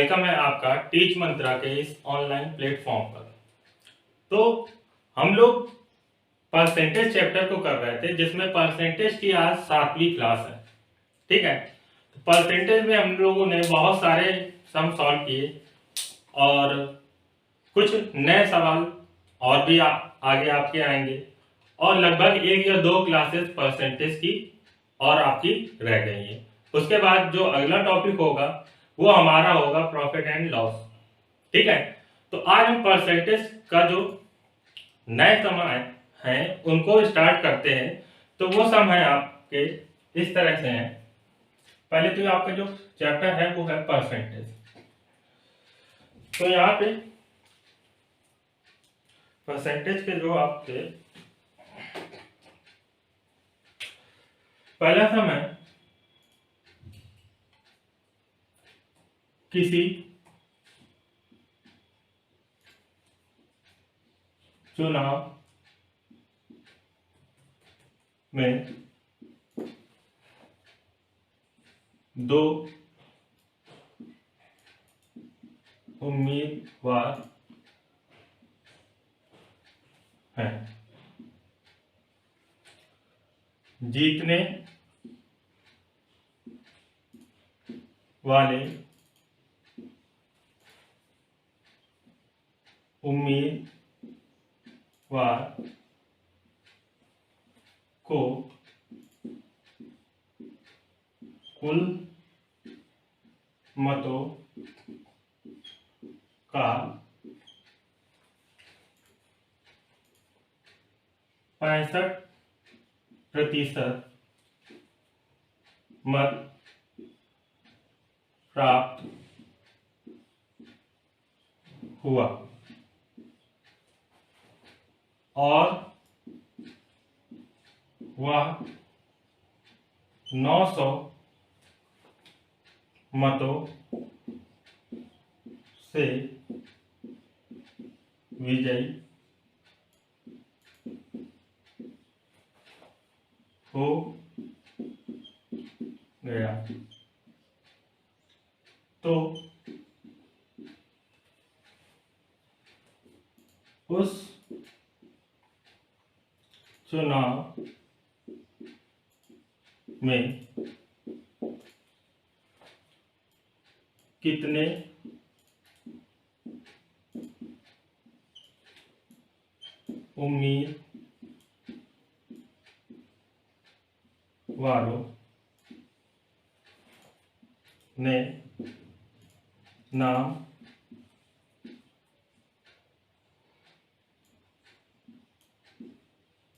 Welcome है आपका teach मंत्रा के इस ऑनलाइन प्लेटफॉर्म पर। तो हम लोग परसेंटेज चैप्टर को कर रहे थे, जिसमें परसेंटेज की आज 7वीं क्लास है। ठीक है, तो परसेंटेज में हम लोगों ने बहुत सारे सम सॉल्व किए और कुछ नए सवाल और भी आगे आपके आएंगे और लगभग 1 या 2 क्लासेस परसेंटेज की और आपकी रह गई है। उसके बाद जो अगला टॉपिक होगा वो हमारा होगा प्रॉफिट एंड लॉस। ठीक है, तो आज हम परसेंटेज का जो नए सम हैं उनको स्टार्ट करते हैं। तो वो सम है आपके इस तरह से हैं। पहले तो आपका जो चैप्टर है वो है परसेंटेज। तो यहाँ पे परसेंटेज के जो आपके पहला सम है, किसी चुनाव में 2 उम्मीदवार हैं। जीतने वाले उम्मीदवार को कुल मतों का 65% मत प्राप्त हुआ और वह 900 मतों से विजयी हो गया। तो उस चुनाव में कितने उम्मीदवारों ने नाम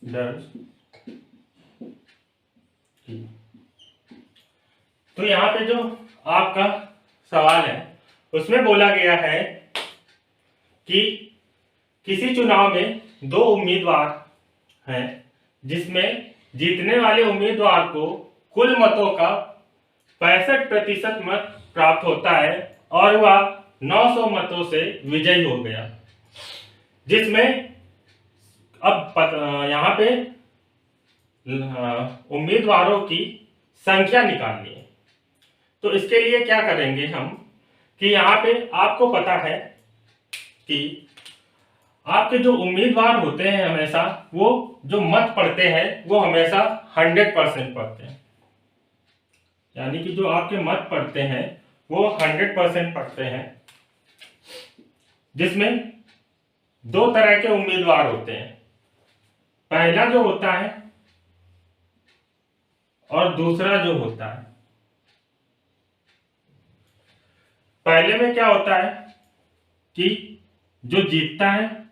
दर्ज की। तो यहाँ पे जो आपका सवाल है उसमें बोला गया है कि किसी चुनाव में 2 उम्मीदवार हैं, जिसमें जीतने वाले उम्मीदवार को कुल मतों का 65% मत प्राप्त होता है और वह 900 मतों से विजयी हो गया। जिसमें अब यहाँ पे उम्मीदवारों की संख्या निकालनी है। तो इसके लिए क्या करेंगे हम कि यहाँ पे आपको पता है कि आपके जो उम्मीदवार होते हैं हमेशा वो जो मत पड़ते हैं वो हमेशा 100% पड़ते हैं। यानी कि जो आपके मत पड़ते हैं वो 100% पड़ते हैं, जिसमें 2 तरह के उम्मीदवार होते हैं। पहला जो होता है और दूसरा जो होता है। पहले में क्या होता है कि जो जीतता है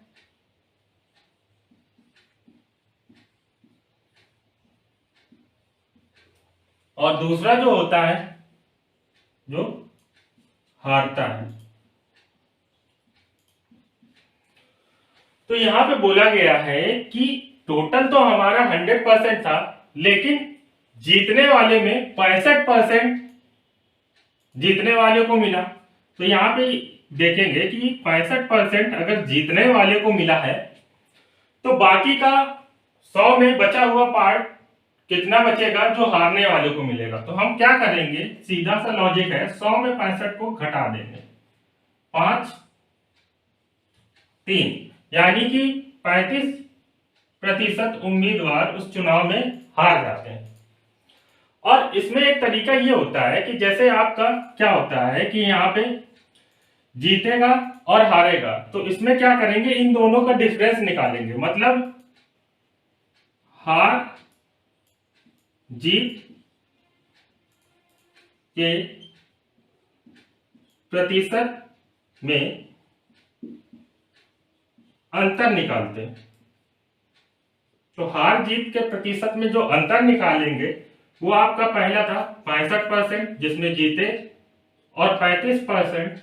और दूसरा जो होता है जो हारता है। तो यहां पे बोला गया है कि टोटल तो हमारा 100% था, लेकिन जीतने वाले में 65% जीतने वाले को मिला। तो यहाँ पे देखेंगे कि 65% अगर जीतने वाले को मिला है तो बाकी का 100 में बचा हुआ पार्ट कितना बचेगा जो हारने वाले को मिलेगा। तो हम क्या करेंगे, सीधा सा लॉजिक है, 100 में 65 को घटा देंगे। 5-3, यानी कि 35% उम्मीदवार उस चुनाव में हार जाते हैं। और इसमें एक तरीका ये होता है कि जैसे आपका क्या होता है कि यहाँ पे जीतेगा और हारेगा, तो इसमें क्या करेंगे, इन दोनों का डिफरेंस निकालेंगे, मतलब हार जीत के प्रतिशत में अंतर निकालते हैं। तो हार जीत के प्रतिशत में जो अंतर निकालेंगे वो आपका पहला था 65% जिसमें जीते और 35%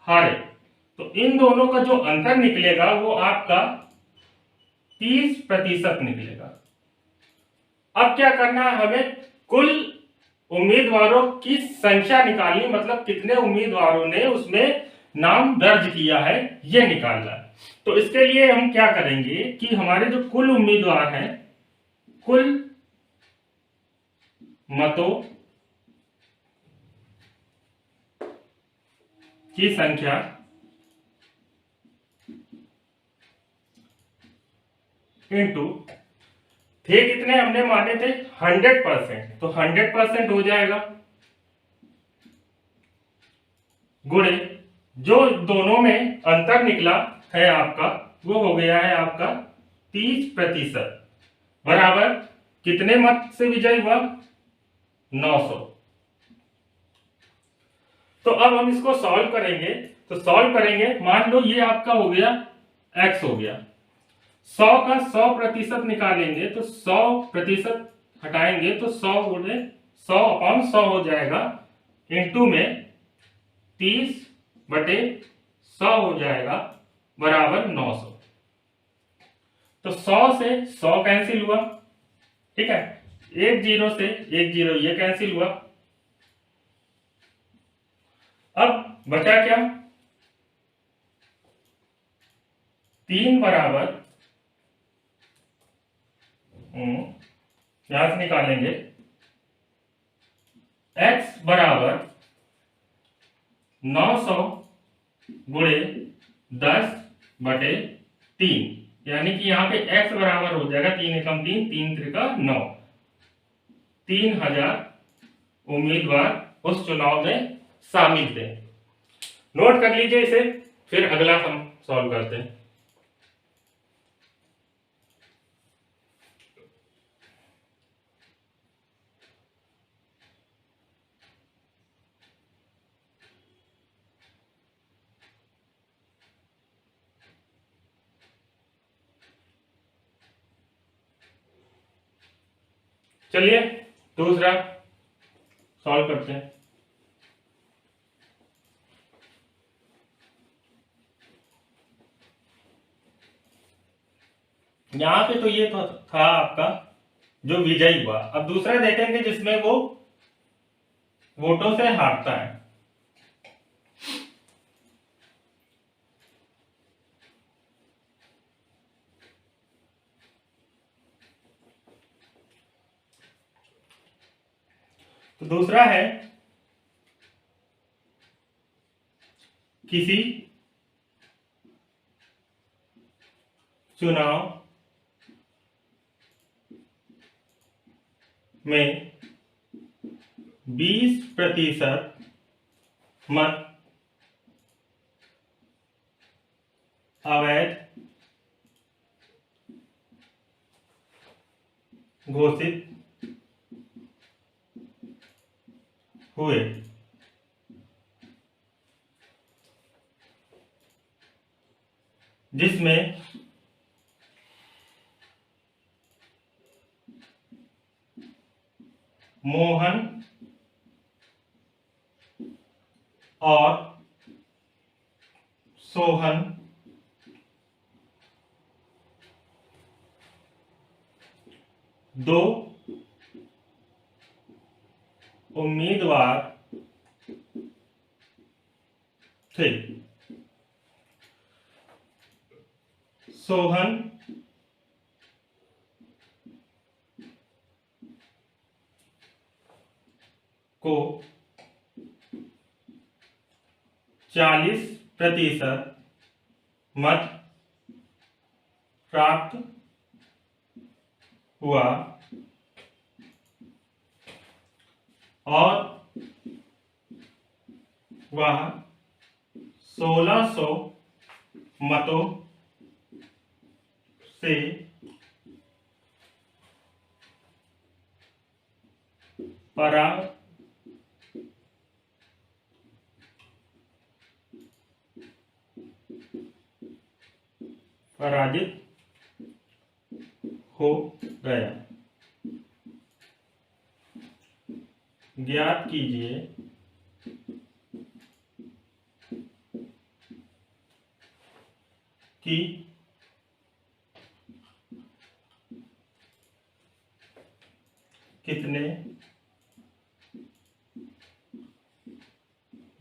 हारे। तो इन दोनों का जो अंतर निकलेगा वो आपका 30% निकलेगा। अब क्या करना है, हमें कुल उम्मीदवारों की संख्या निकालनी, मतलब कितने उम्मीदवारों ने उसमें नाम दर्ज किया है ये निकालना है। तो इसके लिए हम क्या करेंगे कि हमारे जो कुल उम्मीदवार हैं, कुल मतों की संख्या इनटू थे कितने हमने माने थे 100%, तो 100% हो जाएगा गुणे जो दोनों में अंतर निकला है आपका वो हो गया है आपका 30% बराबर कितने मत से विजय हुआ 900। तो अब हम इसको सॉल्व करेंगे, तो सॉल्व करेंगे, मान लो ये आपका हो गया x हो गया, 100 का 100% निकालेंगे तो 100% हटाएंगे तो 100 गुणे 100/100 हो जाएगा, इनटू में 30/100 हो जाएगा बराबर 900। तो 100 से 100 कैंसिल हुआ, ठीक है, 10 से 10 ये कैंसिल हुआ। अब बचा क्या, 3 बराबर यहां से निकालेंगे x बराबर 900 गुणे 10/3, यानी कि यहाँ पे x बराबर हो जाएगा 3 एकम 3, 3 त्रिका 9, 3000 उम्मीदवार उस चुनाव में शामिल थे। नोट कर लीजिए इसे, फिर अगला हम सॉल्व करते हैं। चलिए दूसरा सॉल्व करते हैं। यहां पे तो ये तो था आपका जो विजयी हुआ। अब दूसरा देखेंगे जिसमें वो वोटों से हारता है। तो दूसरा है किसी चुनाव में 20% मत अवैध घोषित हुए, जिसमें मोहन और सोहन दो उम्मीदवार थे। सोहन को 40 प्रतिशत मत प्राप्त हुआ और वह 1600 मतों से पराजित हो गया। ज्ञात कीजिए कि कितने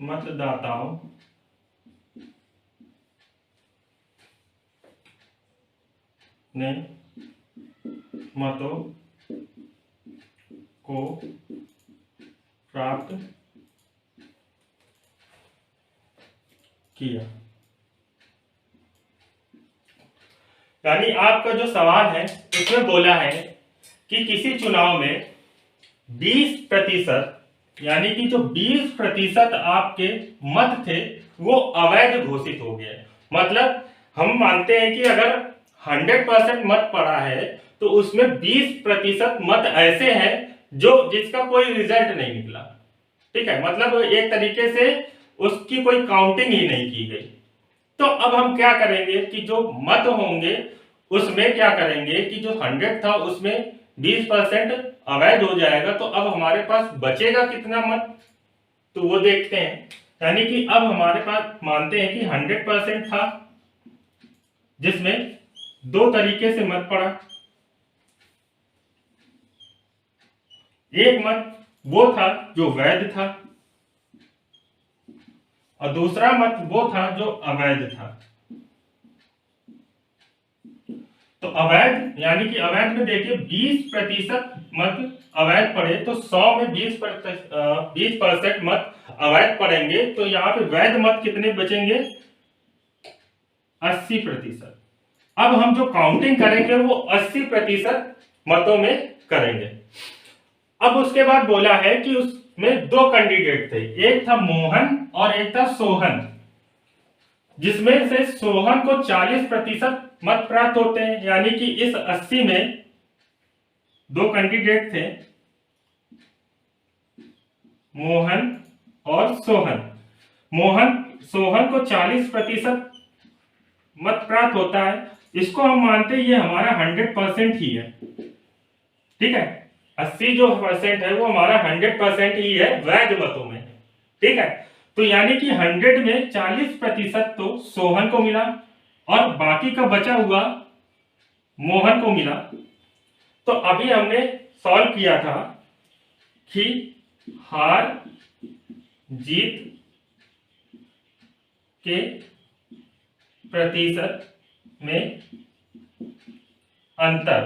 मतदाताओं ने मतों को प्राप्त किया। यानी आपका जो सवाल है इसमें बोला है कि किसी चुनाव में 20% यानी कि जो 20% आपके मत थे वो अवैध घोषित हो गए। मतलब हम मानते हैं कि अगर 100% मत पड़ा है तो उसमें 20% मत ऐसे हैं जो जिसका कोई रिजल्ट नहीं निकला। ठीक है, मतलब एक तरीके से उसकी कोई काउंटिंग ही नहीं की गई। तो अब हम क्या करेंगे कि जो मत होंगे उसमें क्या करेंगे कि जो 100 था उसमें 20% अवैध हो जाएगा। तो अब हमारे पास बचेगा कितना मत, तो वो देखते हैं। यानी कि अब हमारे पास मानते हैं कि 100% था जिसमें दो तरीके से मत पड़ा। एक मत वो था जो वैध था और दूसरा मत वो था जो अवैध था। तो अवैध यानी कि अवैध में देखिए 20% मत अवैध पड़े तो 100 में 20% मत अवैध पड़ेंगे तो यहाँ पे वैध मत कितने बचेंगे 80%। अब हम जो काउंटिंग करेंगे वो 80% मतों में करेंगे। अब उसके बाद बोला है कि उसमें दो कैंडिडेट थे, एक था मोहन और एक था सोहन, जिसमें से सोहन को 40% मत प्राप्त होते हैं। यानी कि इस 80 में दो कैंडिडेट थे मोहन और सोहन। सोहन को 40% मत प्राप्त होता है। इसको हम मानते हैं ये हमारा 100% ही है। ठीक है, 80 जो परसेंट है वो हमारा 100% ही है वैध मतों में। ठीक है, तो यानी कि 100 में 40% तो सोहन को मिला और बाकी का बचा हुआ मोहन को मिला। तो अभी हमने सॉल्व किया था कि हार जीत के प्रतिशत में अंतर,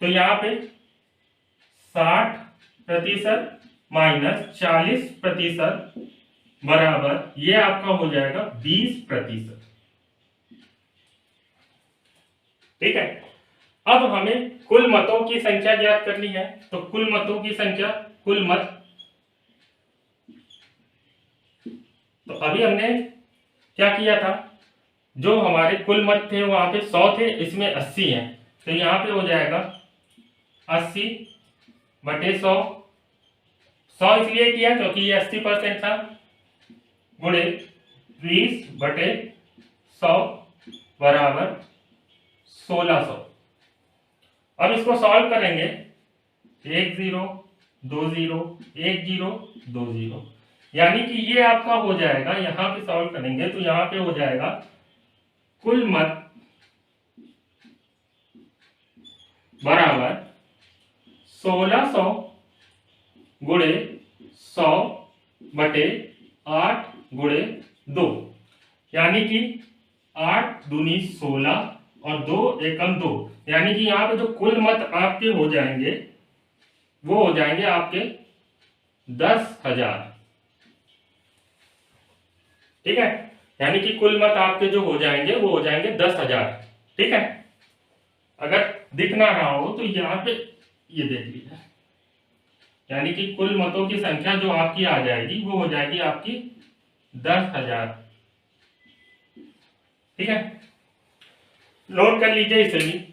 तो यहां पे 60% माइनस 40% बराबर ये आपका हो जाएगा 20%। ठीक है, अब हमें कुल मतों की संख्या ज्ञात करनी है। तो कुल मतों की संख्या, कुल मत, तो अभी हमने क्या किया था, जो हमारे कुल मत थे वहां पे 100 थे, इसमें 80 हैं। तो यहां पे हो जाएगा 80/100। 100 इसलिए किया क्योंकि ये 80% था, गुणे 20/100 बराबर 1600। अब इसको सॉल्व करेंगे, 1 0 2 0 1 0 2 0, यानी कि ये आपका हो जाएगा। यहां पे सॉल्व करेंगे तो यहां पे हो जाएगा कुल मत बराबर 1600 गुणे 100/8 गुणे 2, यानी कि 8 दूनी 16 और 2 एकम 2, यानी कि यहाँ पे जो कुल मत आपके हो जाएंगे वो हो जाएंगे आपके 10,000। ठीक है, यानी कि कुल मत आपके जो हो जाएंगे वो हो जाएंगे 10,000। ठीक है, अगर दिख ना रहा हो तो यहाँ पे ये देख लीजिए, यानी कि कुल मतों की संख्या जो आपकी आ जाएगी वो हो जाएगी आपकी 10,000। ठीक है, नोट कर लीजिए इसे भी।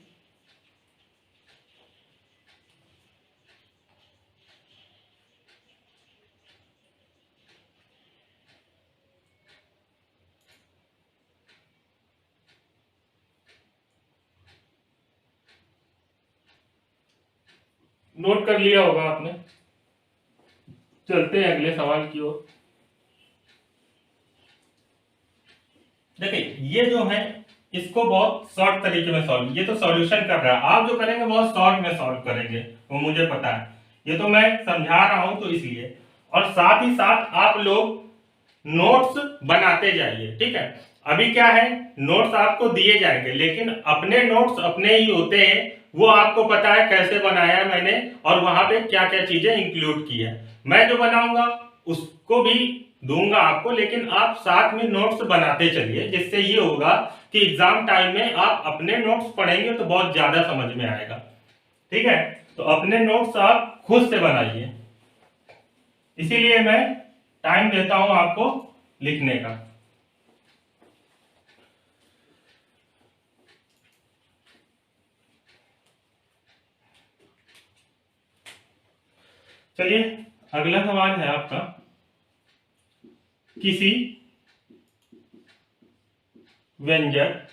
नोट कर लिया होगा आपने। चलते हैं अगले सवाल की ओर। देखिए ये जो है इसको बहुत शॉर्ट तरीके में सॉल्व, ये तो सॉल्यूशन कर रहा है, आप जो करेंगे बहुत शॉर्ट में सॉल्व करेंगे वो मुझे पता है, ये तो मैं समझा रहा हूं तो इसलिए। और साथ ही साथ आप लोग नोट्स बनाते जाइए। ठीक है, अभी क्या है, नोट्स आपको दिए जाएंगे लेकिन अपने नोट्स अपने ही होते हैं, वो आपको पता है कैसे बनाया है मैंने और वहां पे क्या क्या चीजें इंक्लूड की है। मैं जो बनाऊंगा उसको भी दूंगा आपको, लेकिन आप साथ में नोट्स बनाते चलिए, जिससे ये होगा कि एग्जाम टाइम में आप अपने नोट्स पढ़ेंगे तो बहुत ज्यादा समझ में आएगा। ठीक है, तो अपने नोट्स आप खुद से बनाइए, इसीलिए मैं टाइम देता हूं आपको लिखने का। चलिए अगला सवाल है आपका, किसी व्यंजक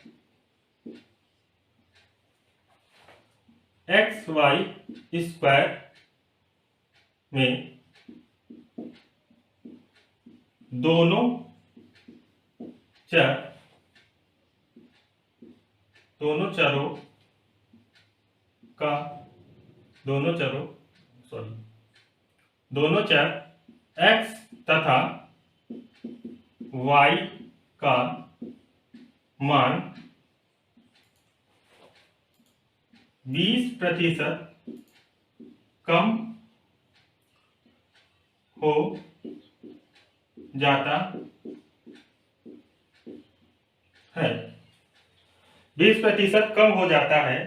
एक्स वाई स्क्वायर में दोनों चरों का दोनों चर x तथा y का मान 20% कम हो जाता है, 20% कम हो जाता है,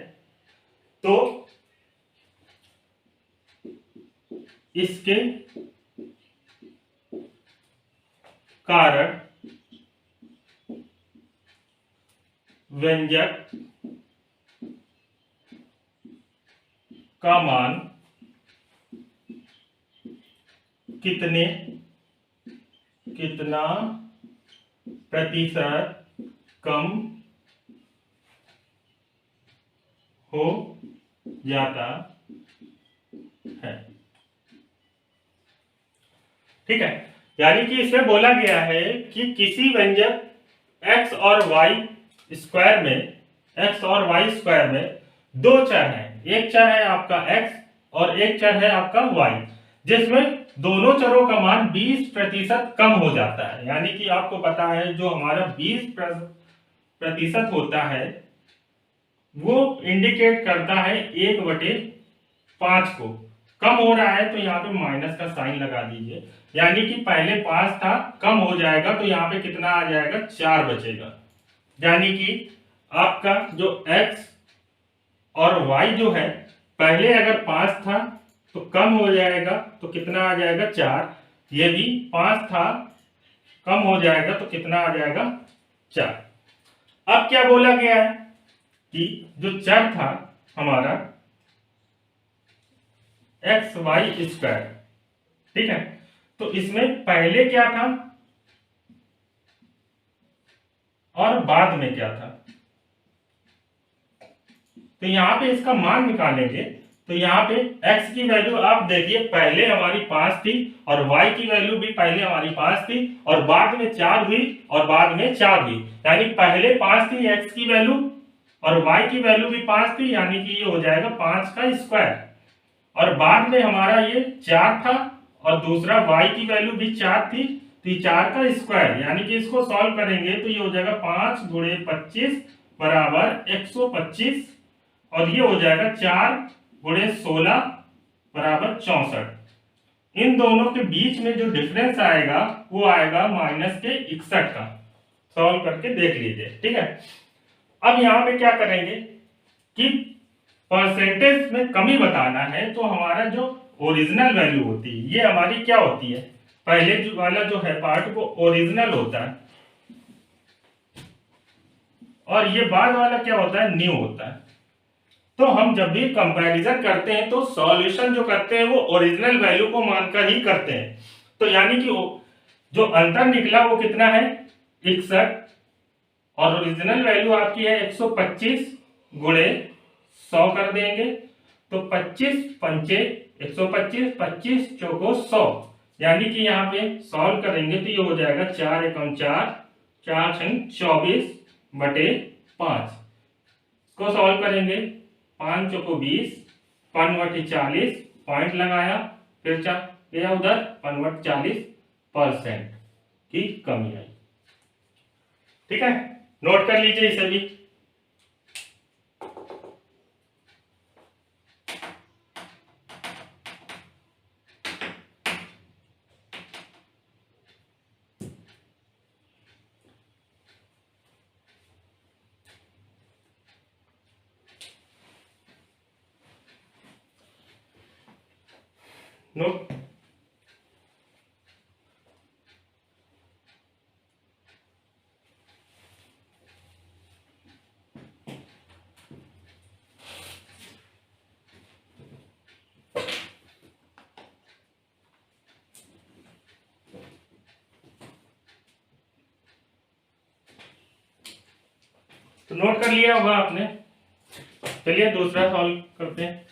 तो इसके कारण व्यंजक का मान कितना प्रतिशत कम हो जाता है। ठीक है, यानी कि इसमें बोला गया है कि किसी व्यंजक x और y स्क्वायर में दो चर हैं, एक चर है आपका x और एक चर है आपका y, जिसमें दोनों चरों का मान 20% कम हो जाता है। यानी कि आपको पता है जो हमारा 20% होता है वो इंडिकेट करता है 1/5 को, कम हो रहा है तो यहाँ पे माइनस का साइन लगा दीजिए, यानी कि पहले 5 था, कम हो जाएगा तो यहाँ पे कितना आ जाएगा, 4 बचेगा। यानी कि आपका जो x और y जो है, पहले अगर 5 था तो कम हो जाएगा तो कितना आ जाएगा, 4, ये भी 5 था कम हो जाएगा तो कितना आ जाएगा, 4। अब क्या बोला गया है कि जो चर था हमारा एक्स वाई स्क्वायर, ठीक है, तो इसमें पहले क्या था और बाद में क्या था, तो यहां पे इसका मान निकालेंगे तो यहाँ पे x की वैल्यू आप देखिए पहले हमारी 5 थी और y की वैल्यू भी पहले हमारी 5 थी और बाद में 4 हुई और बाद में 4 हुई, यानी पहले 5 थी x की वैल्यू और y की वैल्यू भी 5 थी, यानी कि ये हो जाएगा 5 का स्क्वायर, और बाद में हमारा ये 4 था और दूसरा y की वैल्यू भी 4 थी तो ये 4 का स्क्वायर, यानी कि इसको सॉल्व करेंगे तो ये हो जाएगा 5 गुणे 25 बराबर 125 और ये हो जाएगा 4 गुणे 16 बराबर 64। इन दोनों के बीच में जो डिफरेंस आएगा वो आएगा माइनस के 61 का। सॉल्व करके देख लीजिए, ठीक है। अब यहां पे क्या करेंगे कि परसेंटेज में कमी बताना है, तो हमारा जो ओरिजिनल वैल्यू होती है ये हमारी क्या होती है, पहले जो वाला जो है पार्ट वो ओरिजिनल होता है, और ये बाद वाला क्या होता है, न्यू होता है। तो हम जब भी कंपैरिजन करते हैं तो सॉल्यूशन जो करते हैं वो ओरिजिनल वैल्यू को मानकर ही करते हैं। तो यानी कि जो अंतर निकला वो कितना है, 61, और ओरिजिनल वैल्यू आपकी है 125 गुणे 100 कर देंगे, तो 25 पंचे 125, 25 चौको 100, यानी कि यहाँ पे सॉल्व करेंगे तो ये हो जाएगा 4 एकम 4, 4 छंग 24 बटे 5 को सॉल्व करेंगे, 5 चौको 20, 5 बटे 40, पॉइंट लगाया, फिर गया उधर 5 बटे 40% की कमी आई। ठीक है, नोट कर लीजिए इसे भी। नोट तो नोट कर लिया होगा आपने। चलिए दूसरा सॉल्व करते हैं।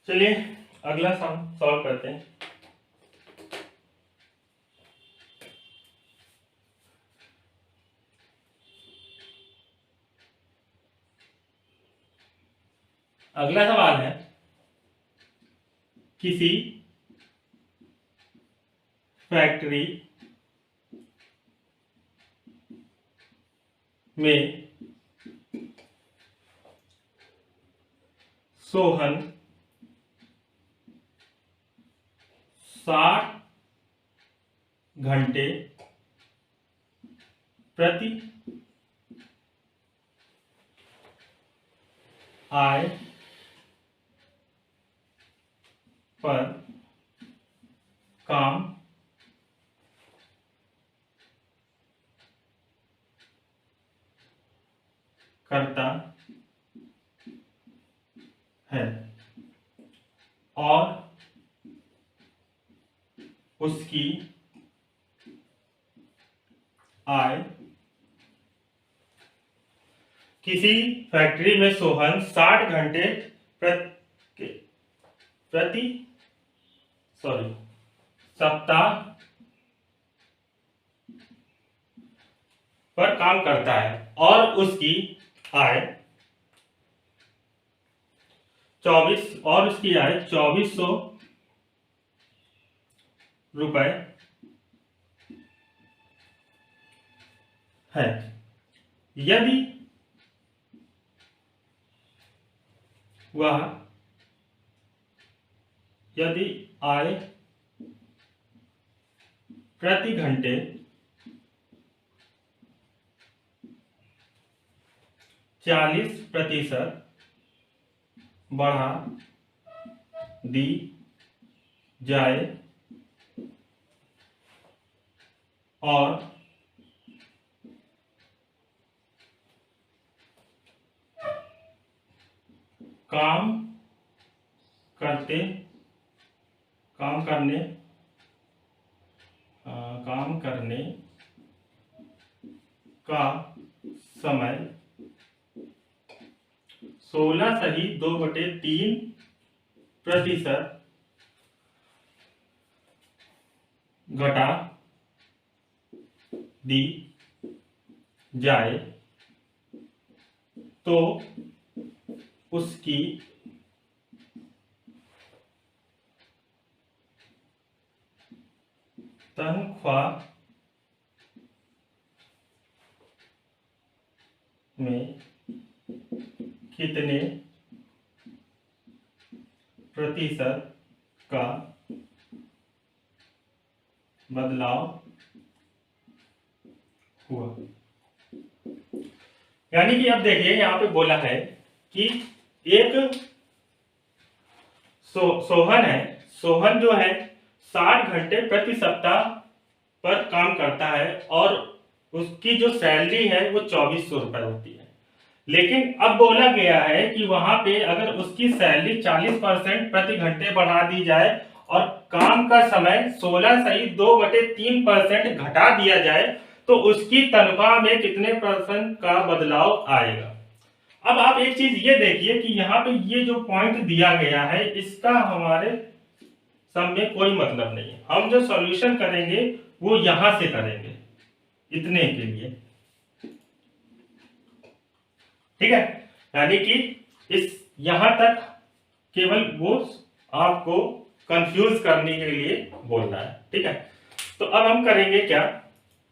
चलिए अगला सम सॉल्व करते हैं। अगला सवाल है, किसी फैक्ट्री में सोहन 60 घंटे प्रति आय पर काम करता है और उसकी आय, किसी फैक्ट्री में सोहन 60 घंटे प्रति सप्ताह पर काम करता है और उसकी आय 2400 रुपए है। यदि आय प्रति घंटे 40% बढ़ा दी जाए और काम करने का समय 16 घटा दी जाए तो उसकी तनख्वाह में कितने प्रतिशत का बदलाव हुआ। यानी कि अब देखिए यहां पे बोला है कि एक सोहन है, सोहन जो है 60 घंटे प्रति सप्ताह पर काम करता है और उसकी जो सैलरी है वो 2400 रुपए होती है। लेकिन अब बोला गया है कि वहां पे अगर उसकी सैलरी 40% प्रति घंटे बढ़ा दी जाए और काम का समय 16 सही 2/3% घटा दिया जाए तो उसकी तनख्वाह में कितने % का बदलाव आएगा। अब आप एक चीज ये देखिए कि यहाँ पे ये जो पॉइंट दिया गया है इसका हमारे सम में कोई मतलब नहीं है। हम जो सॉल्यूशन करेंगे वो यहां से करेंगे इतने के लिए, ठीक है। यानी कि इस यहां तक केवल वो आपको कंफ्यूज करने के लिए बोल रहा है, ठीक है। तो अब हम करेंगे क्या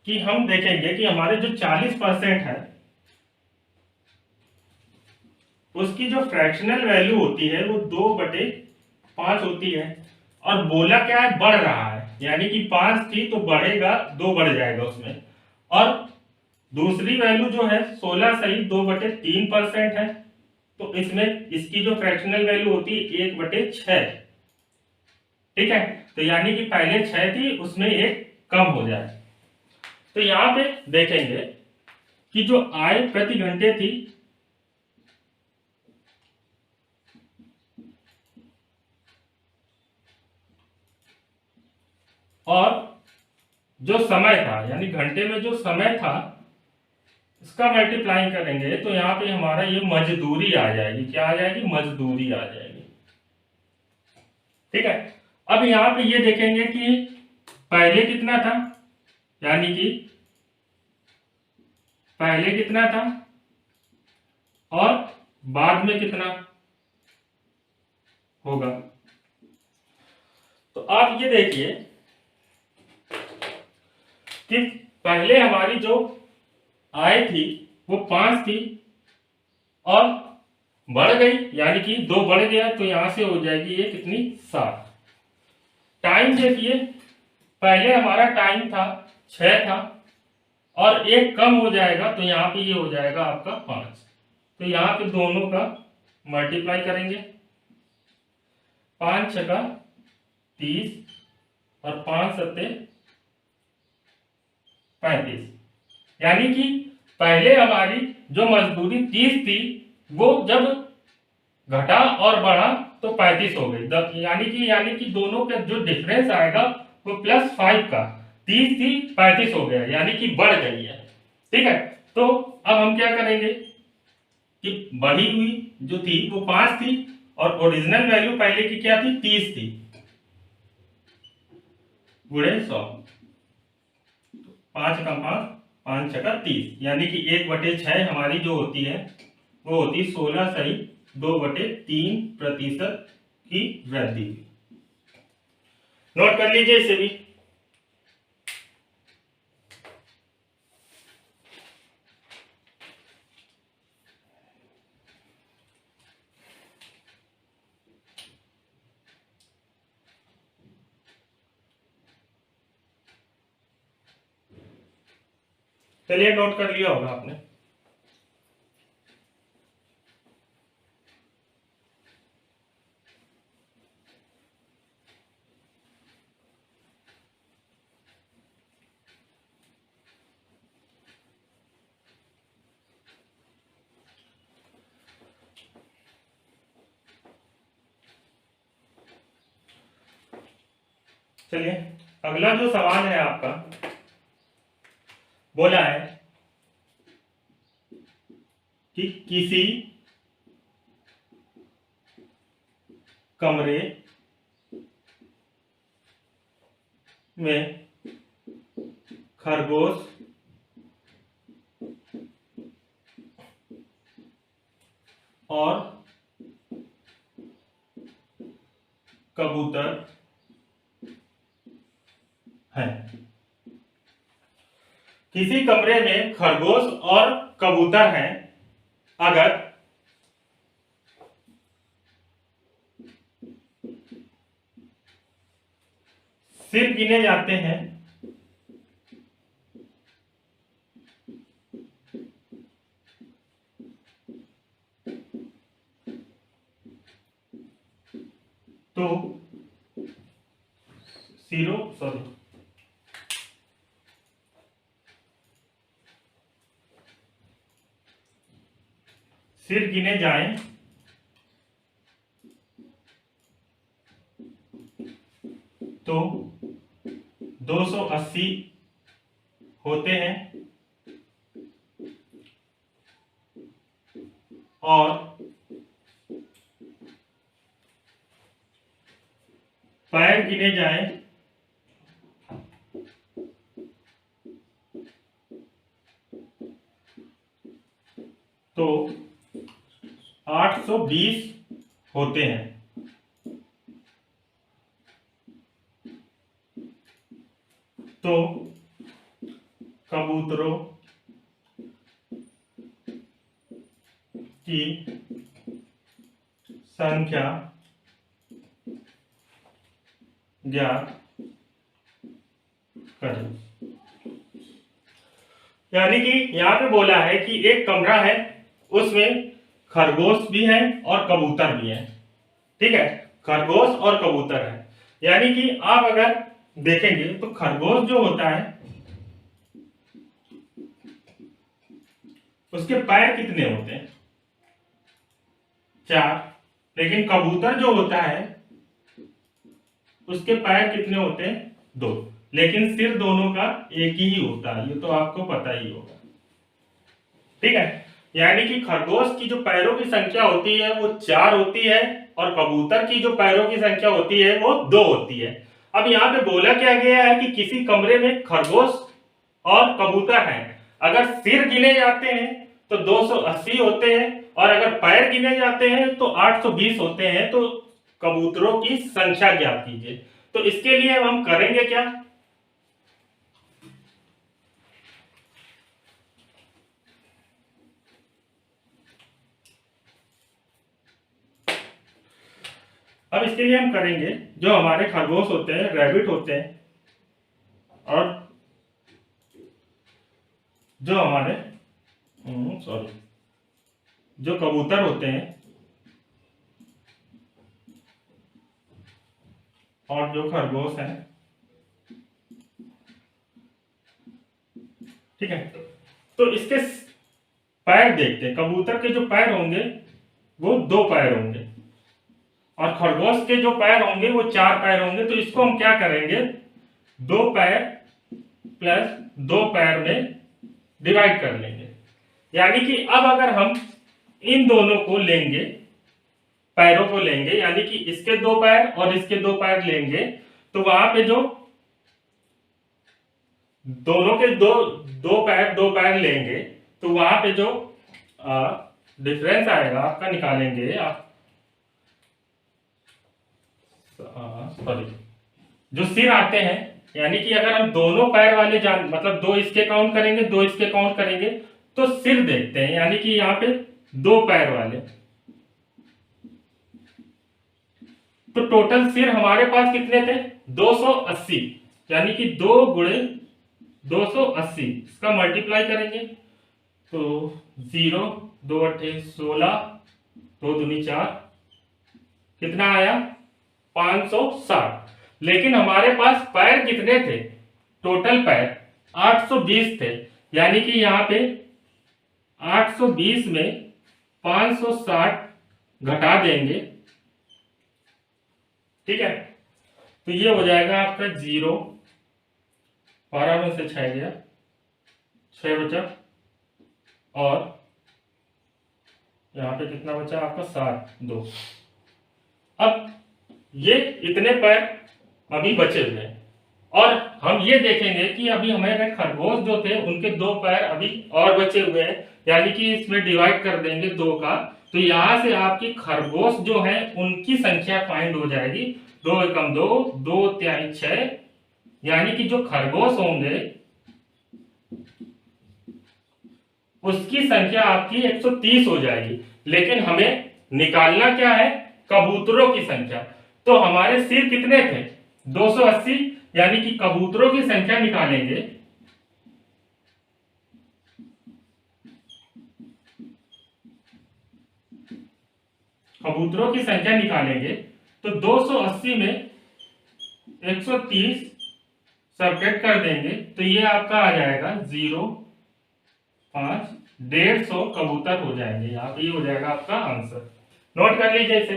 कि हम देखेंगे कि हमारे जो 40% है उसकी जो फ्रैक्शनल वैल्यू होती है वो 2/5 होती है और बोला क्या है बढ़ रहा है, यानी कि 5 थी तो बढ़ेगा 2 बढ़ जाएगा उसमें। और दूसरी वैल्यू जो है 16 सही 2/3% है तो इसमें इसकी जो फ्रैक्शनल वैल्यू होती है 1/6, ठीक है। तो यानी कि पहले 6 थी उसमें 1 कम हो जाए। तो यहां पे देखेंगे कि जो आय प्रति घंटे थी और जो समय था यानी घंटे में जो समय था इसका मल्टीप्लाई करेंगे तो यहाँ पे हमारा ये मजदूरी आ जाएगी। क्या आ जाएगी? मजदूरी आ जाएगी, ठीक है। अब यहाँ पे ये देखेंगे कि पहले कितना था, यानी कि पहले कितना था और बाद में कितना होगा। तो आप ये देखिए कि पहले हमारी जो आय थी वो 5 थी और बढ़ गई, यानी कि 2 बढ़ गया तो यहां से हो जाएगी ये कितनी 7। टाइम देखिए पहले हमारा टाइम था 6 था और 1 कम हो जाएगा तो यहाँ पे ये हो जाएगा आपका 5। तो यहाँ पे दोनों का मल्टीप्लाई करेंगे, 5 छका 30 और 5 सत्ते 35। यानी कि पहले हमारी जो मजदूरी 30 थी वो जब घटा और बढ़ा तो 35 हो गई। यानी कि दोनों का जो डिफरेंस आएगा वो +5 का 30 थी 35 हो गया, यानी कि बढ़ गई है, ठीक है। तो अब हम क्या करेंगे कि बढ़ी हुई जो थी वो 5 थी और ओरिजिनल वैल्यू पहले की क्या थी 30 थी, गुणे 100, 5 का 5 5 छका 30, यानी कि 1/6 हमारी जो होती है वो होती 16 सही 2/3% की वृद्धि। नोट कर लीजिए इसे भी। चलिए नोट कर लिया होगा आपने। चलिए अगला जो सवाल है आपका, बोला है कि किसी कमरे में खरगोश और कबूतर हैं। किसी कमरे में खरगोश और कबूतर हैं। अगर सिर गिने जाते हैं तो सिर गिने जाएं तो 280 होते हैं और पैर गिने जाएं तो 820 होते हैं। तो कबूतरों की संख्या ज्ञात करें। यानी कि यहां पे बोला है कि एक कमरा है, उसमें खरगोश भी है और कबूतर भी है। ठीक है, खरगोश और कबूतर है। यानी कि आप अगर देखेंगे तो खरगोश जो होता है उसके पैर कितने होते हैं? 4। लेकिन कबूतर जो होता है उसके पैर कितने होते हैं? 2। लेकिन सिर दोनों का एक ही होता है, ये तो आपको पता ही होगा। ठीक है, यानी कि खरगोश की जो पैरों की संख्या होती है वो 4 होती है और कबूतर की जो पैरों की संख्या होती है वो 2 होती है। अब यहाँ पे बोला क्या गया है कि किसी कमरे में खरगोश और कबूतर हैं। अगर सिर गिने जाते हैं तो 280 होते हैं और अगर पैर गिने जाते हैं तो 820 होते हैं। तो कबूतरों की संख्या ज्ञात कीजिए। तो इसके लिए हम करेंगे क्या? अब इसके लिए हम करेंगे, जो हमारे खरगोश होते हैं, रैबिट होते हैं, और जो हमारे जो कबूतर होते हैं और जो खरगोश हैं, ठीक है, तो इसके पैर देखते हैं। कबूतर के जो पैर होंगे वो 2 पैर होंगे और खरगोश के जो पैर होंगे वो 4 पैर होंगे। तो इसको हम क्या करेंगे? 2 पैर प्लस 2 पैर में डिवाइड कर लेंगे। यानी कि अब अगर हम इन दोनों को लेंगे, पैरों को लेंगे, यानी कि इसके 2 पैर और इसके 2 पैर लेंगे, तो वहां पे जो दोनों के दो पैर लेंगे तो वहां पे जो डिफरेंस आएगा आपका, निकालेंगे आप, सॉरी, जो सिर आते हैं, यानी कि अगर हम दोनों पैर वाले मतलब 2 इसके काउंट करेंगे, 2 इसके काउंट करेंगे, तो सिर देखते हैं। यानी कि यहाँ पे 2 पैर वाले, तो टोटल सिर हमारे पास कितने थे? 280। यानी कि 2 गुणे 280, इसका मल्टीप्लाई करेंगे तो 0, 2 8 16, 2 दूनी 4, कितना आया? 560। लेकिन हमारे पास पैर कितने थे? टोटल पैर 820 थे। यानी कि यहाँ पे 820 में 560 घटा देंगे। ठीक है, तो ये हो जाएगा आपका 0, 12 में से 6 गया, 6 बचा, और यहाँ पे कितना बचा आपका? 7, 2। अब ये इतने पैर अभी बचे हुए हैं और हम ये देखेंगे कि अभी हमारे खरगोश जो थे उनके 2 पैर अभी और बचे हुए हैं। यानी कि इसमें डिवाइड कर देंगे 2 का, तो यहां से आपकी खरगोश जो है उनकी संख्या फाइंड हो जाएगी, 2 एकम 2, 2 तिहाई 6, यानी कि जो खरगोश होंगे उसकी संख्या आपकी 130 हो जाएगी। लेकिन हमें निकालना क्या है? कबूतरों की संख्या। तो हमारे सिर कितने थे? 280, यानी कि कबूतरों की संख्या निकालेंगे। कबूतरों की संख्या निकालेंगे तो 280 में 130 सब्ट्रैक्ट कर देंगे तो ये आपका आ जाएगा 0.5, 150 कबूतर हो जाएंगे। यहाँ पे ये हो जाएगा आपका आंसर। नोट कर लीजिए इसे।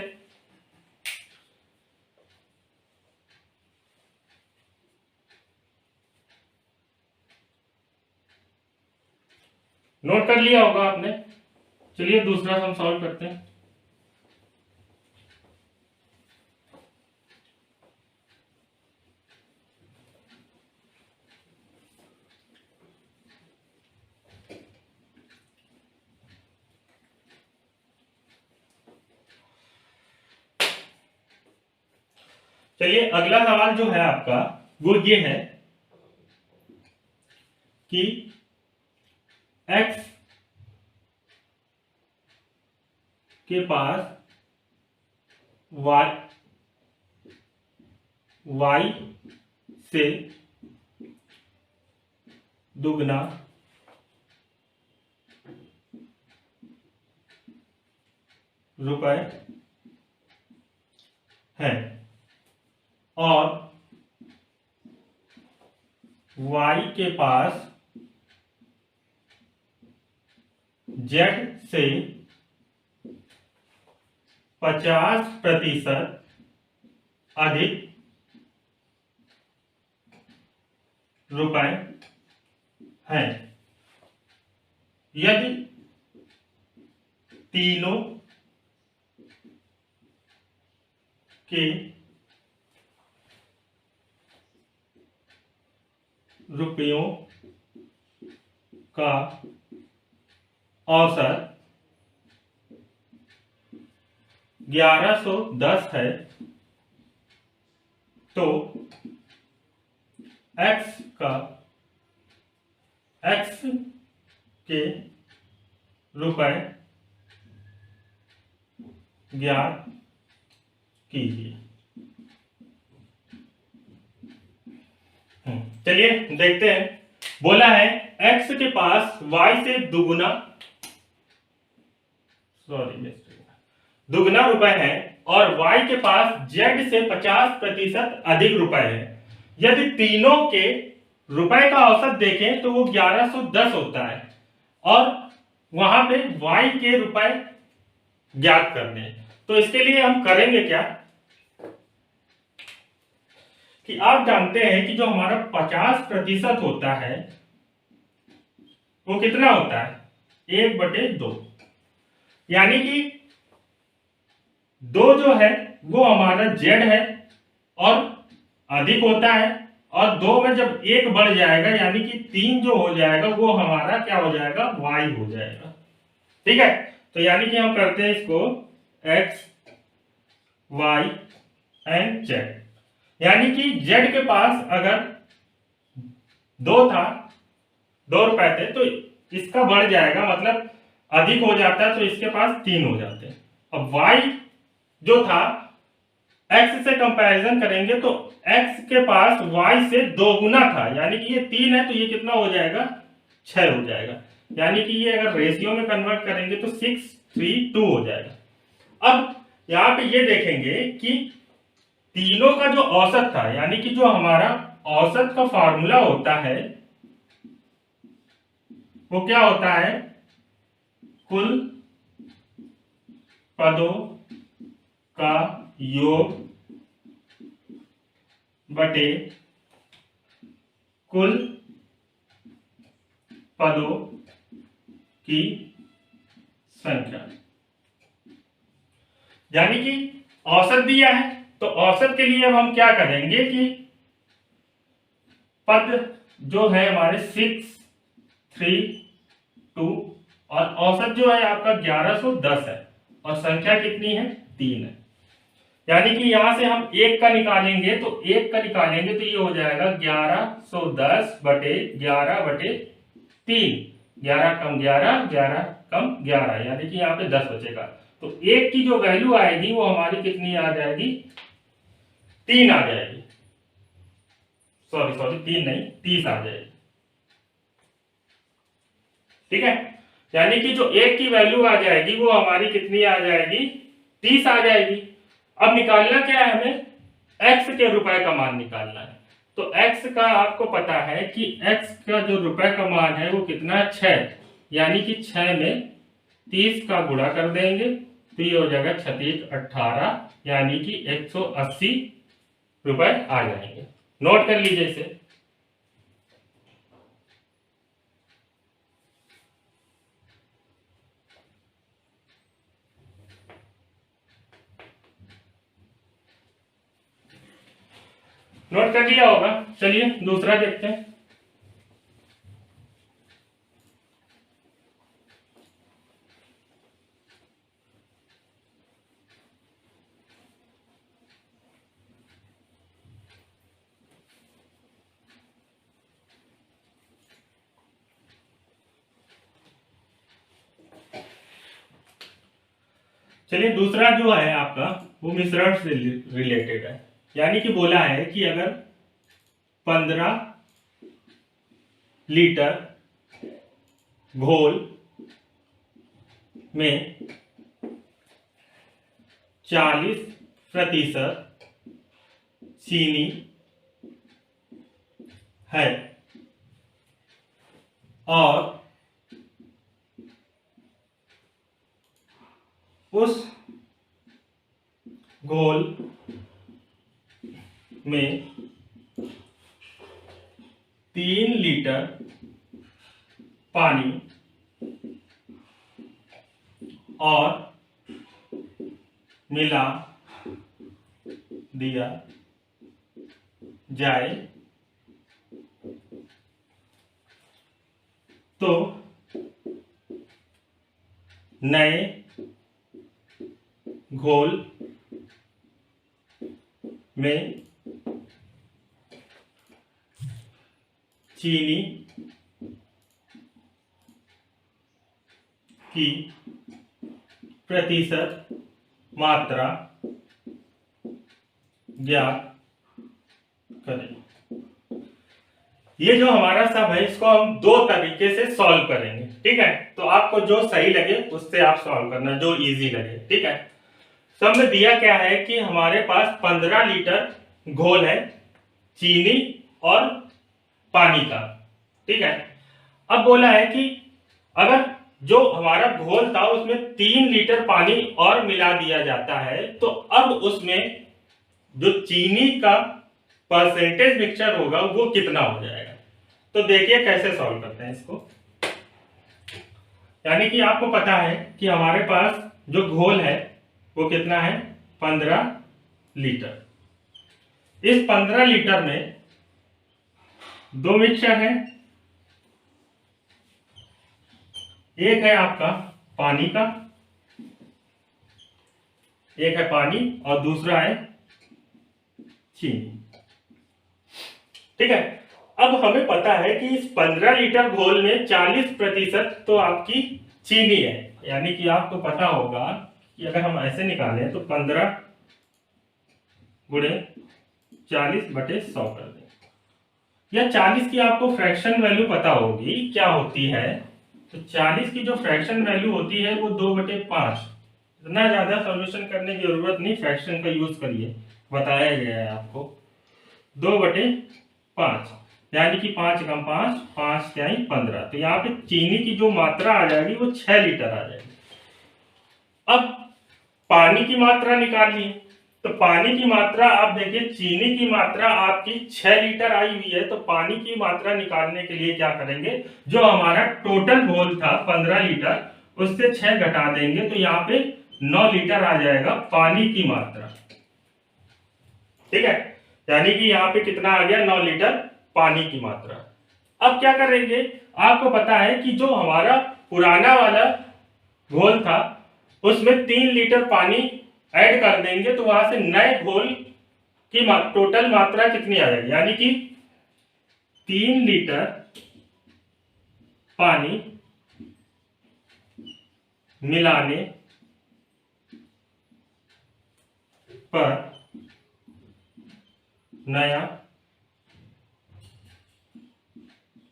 नोट कर लिया होगा आपने। चलिए दूसरा सम सॉल्व करते हैं। चलिए अगला सवाल जो है आपका वो ये है कि x के पास y से दुगना रुपए है और y के पास z से 50% अधिक रुपए हैं। यदि तीनों के रुपयों का औसत 1110 है तो x के रुपए ज्ञात कीजिए। चलिए देखते हैं। बोला है x के पास y से दुगुना रुपए है और y के पास z से 50% अधिक रुपए है। यदि तीनों के रुपए का औसत देखें तो वो 1110 होता है और वहां पे y के रुपए ज्ञात करने हैं। तो इसके लिए हम करेंगे क्या कि आप जानते हैं कि जो हमारा 50% होता है वो कितना होता है? 1/2, यानी कि 2 जो है वो हमारा z है और अधिक होता है और 2 में जब 1 बढ़ जाएगा यानी कि 3 जो हो जाएगा वो हमारा क्या हो जाएगा? y हो जाएगा। ठीक है, तो यानी कि हम करते हैं इसको x y एंड z, यानी कि z के पास अगर 2 था, 2 रुपए थे तो इसका बढ़ जाएगा, मतलब अधिक हो जाता है तो इसके पास 3 हो जाते हैं। अब y जो था x से कंपैरिजन करेंगे तो x के पास y से 2 गुना था, यानी कि ये 3 है तो ये कितना हो जाएगा? 6 हो जाएगा। यानी कि ये अगर रेशियो में कन्वर्ट करेंगे तो 6:3:2 हो जाएगा। अब यहाँ पे ये देखेंगे कि तीनों का जो औसत था, यानी कि जो हमारा औसत का फार्मूला होता है वो क्या होता है? कुल पदों का योग बटे कुल पदों की संख्या। यानी कि औसत दिया है तो औसत के लिए अब हम क्या करेंगे कि पद जो है हमारे 6:3:2 और औसत जो है आपका 1110 है और संख्या कितनी है? 3 है। यानी कि यहां से हम 1 का निकालेंगे तो 1 का निकालेंगे तो ये हो जाएगा 1110 बटे 11 बटे 3, 11 कम 11, 11 कम 11, यानी कि यहाँ पे 10 बचेगा। तो 1 की जो वैल्यू आएगी वो हमारी कितनी आ जाएगी, 3 आ जाएगी। सॉरी 3 नहीं, 30 आ जाएगी। ठीक है, यानी कि जो 1 की वैल्यू आ जाएगी वो हमारी कितनी आ जाएगी, 30 आ जाएगी। अब निकालना क्या है हमें, x के रुपए का मान निकालना है। तो x का आपको पता है कि x का जो रुपए का मान है वो कितना है, 6, यानी कि 6 में 30 का गुणा कर देंगे तो ये हो जाएगा 36 18, यानी कि 180 रुपए आ जाएंगे। नोट कर लीजिए इसे। नोट कर लिया होगा। चलिए दूसरा देखते हैं। चलिए दूसरा जो है आपका वो मिश्रण से रिलेटेड है। यानी कि बोला है कि अगर 15 लीटर घोल में 40% चीनी है और उस घोल में 3 लीटर पानी और मिला दिया जाए तो नए घोल में चीनी की प्रतिशत मात्रा ज्ञात करें। ये जो हमारा सब है इसको हम 2 तरीके से सॉल्व करेंगे। ठीक है, तो आपको जो सही लगे उससे आप सॉल्व करना, जो इजी लगे। ठीक है, सब में दिया क्या है कि हमारे पास 15 लीटर घोल है चीनी और पानी का। ठीक है, अब बोला है कि अगर जो हमारा घोल था उसमें 3 लीटर पानी और मिला दिया जाता है तो अब उसमें जो चीनी का परसेंटेज मिक्सचर होगा वो कितना हो जाएगा। तो देखिए कैसे सॉल्व करते हैं इसको। यानी कि आपको पता है कि हमारे पास जो घोल है वो कितना है, 15 लीटर। इस 15 लीटर में 2 मिक्सचर है, एक है आपका पानी का, एक है पानी और दूसरा है चीनी। ठीक है, अब हमें पता है कि इस 15 लीटर घोल में 40% तो आपकी चीनी है। यानी कि आपको पता होगा कि अगर हम ऐसे निकालें तो 15 गुणे 40 बटे 100 कर दें। या 40 की आपको फ्रैक्शन वैल्यू पता होगी क्या होती है। तो 40 की जो फ्रैक्शन वैल्यू होती है वो 2/5। इतना ज्यादा सॉल्यूशन करने की जरूरत नहीं, फ्रैक्शन का यूज करिए, बताया गया है आपको। 2/5 यानी कि 5 कम 5, 5 क्या 15। तो यहाँ पे चीनी की जो मात्रा आ जाएगी वो 6 लीटर आ जाएगी। अब पानी की मात्रा निकालिए, तो पानी की मात्रा आप देखिए, चीनी की मात्रा आपकी 6 लीटर आई हुई है, तो पानी की मात्रा निकालने के लिए क्या करेंगे, जो हमारा टोटल घोल था 15 लीटर उससे 6 घटा देंगे तो यहाँ पे 9 लीटर आ जाएगा पानी की मात्रा। ठीक है, यानी कि यहाँ पे कितना आ गया, 9 लीटर पानी की मात्रा। अब क्या करेंगे, आपको पता है कि जो हमारा पुराना वाला घोल था उसमें 3 लीटर पानी ऐड कर देंगे तो वहां से नए घोल की टोटल मात्रा कितनी आ जाएगी, यानी कि 3 लीटर पानी मिलाने पर नया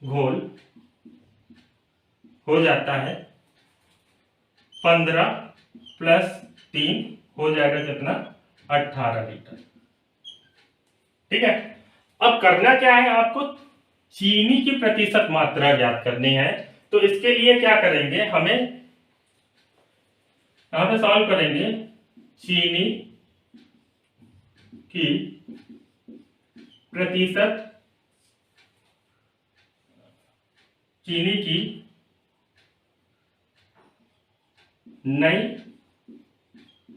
घोल हो जाता है 15 प्लस 3 हो जाएगा कितना, 18 लीटर। ठीक है, अब करना क्या है, आपको चीनी की प्रतिशत मात्रा ज्ञात करनी है। तो इसके लिए क्या करेंगे, हमें यहां पे सॉल्व करेंगे चीनी की प्रतिशत, चीनी की नई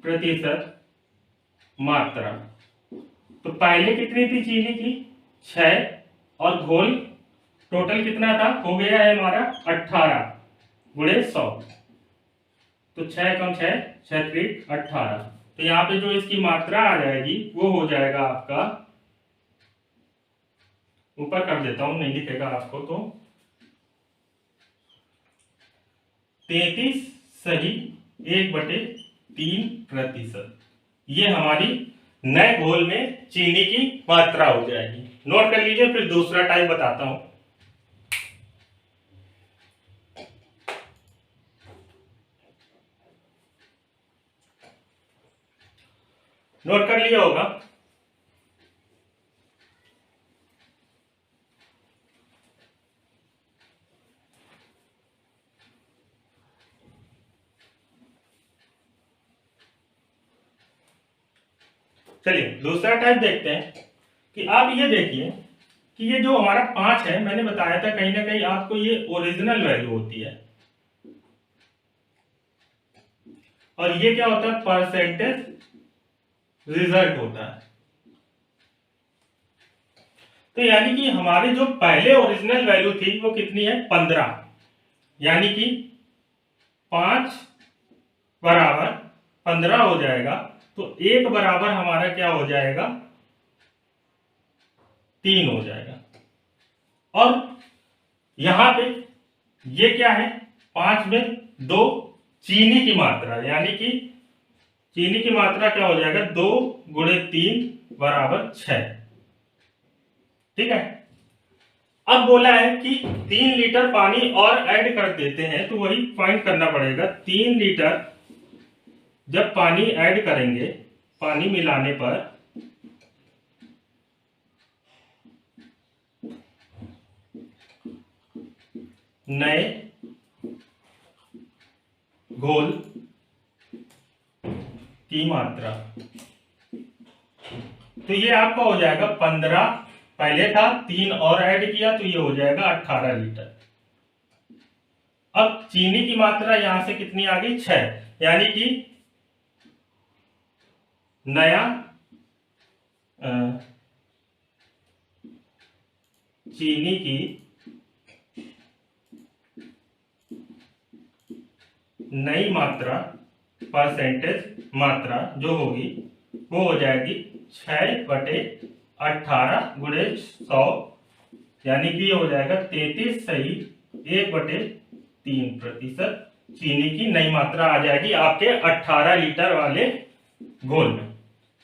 प्रतिशत मात्रा। तो पहले कितनी थी चीनी की, 6, और घोल टोटल कितना था, हो गया है हमारा 18 गुणे 100। तो 6 कम 6, 6 3 18। तो यहाँ पे जो इसकी मात्रा आ जाएगी वो हो जाएगा आपका, ऊपर कर देता हूं, नहीं दिखेगा आपको, तो 33.1/3%। ये हमारी नए घोल में चीनी की मात्रा हो जाएगी। नोट कर लीजिए, फिर दूसरा टाइप बताता हूं। नोट कर लिया होगा। चलिए दूसरा टाइप देखते हैं कि आप ये देखिए कि ये जो हमारा 5 है, मैंने बताया था कहीं ना कहीं आपको ये ओरिजिनल वैल्यू होती है, और ये क्या होता है, परसेंटेज रिजल्ट होता है। तो यानी कि हमारी जो पहले ओरिजिनल वैल्यू थी वो कितनी है, 15, यानी कि 5 बराबर 15 हो जाएगा। तो 1 बराबर हमारा क्या हो जाएगा, 3 हो जाएगा। और यहां पे ये क्या है, 5 में 2 चीनी की मात्रा, यानी कि चीनी की मात्रा क्या हो जाएगा, 2 गुणे 3 बराबर 6। ठीक है, अब बोला है कि 3 लीटर पानी और ऐड कर देते हैं, तो वही फाइंड करना पड़ेगा। 3 लीटर जब पानी ऐड करेंगे, पानी मिलाने पर नए घोल की मात्रा, तो ये आपका हो जाएगा 15, पहले था 3 और ऐड किया तो ये हो जाएगा 18 लीटर। अब चीनी की मात्रा यहां से कितनी आ गई, 6, यानी कि नया चीनी की नई मात्रा, परसेंटेज मात्रा जो होगी वो हो जाएगी 6/18 गुणे 100, यानी कि ये हो जाएगा 33.1/3% चीनी की नई मात्रा आ जाएगी आपके 18 लीटर वाले घोल में।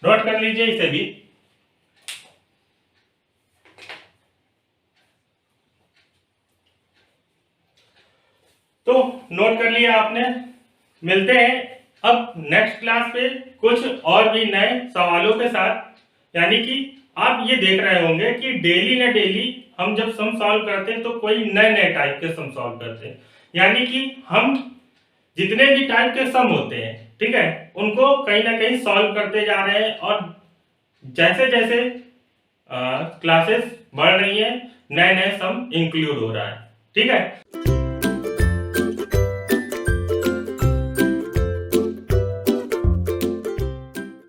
नोट कर लीजिए इसे भी। तो नोट कर लिया आपने। मिलते हैं अब नेक्स्ट क्लास पे कुछ और भी नए सवालों के साथ। यानी कि आप ये देख रहे होंगे कि डेली ना डेली हम जब सम सॉल्व करते हैं तो कोई नए नए टाइप के सम सॉल्व करते हैं। यानी कि हम जितने भी टाइप के सम होते हैं, ठीक है, उनको कहीं ना कहीं सॉल्व करते जा रहे हैं, और जैसे जैसे क्लासेस बढ़ रही है नए नए सम इंक्लूड हो रहा है। ठीक है।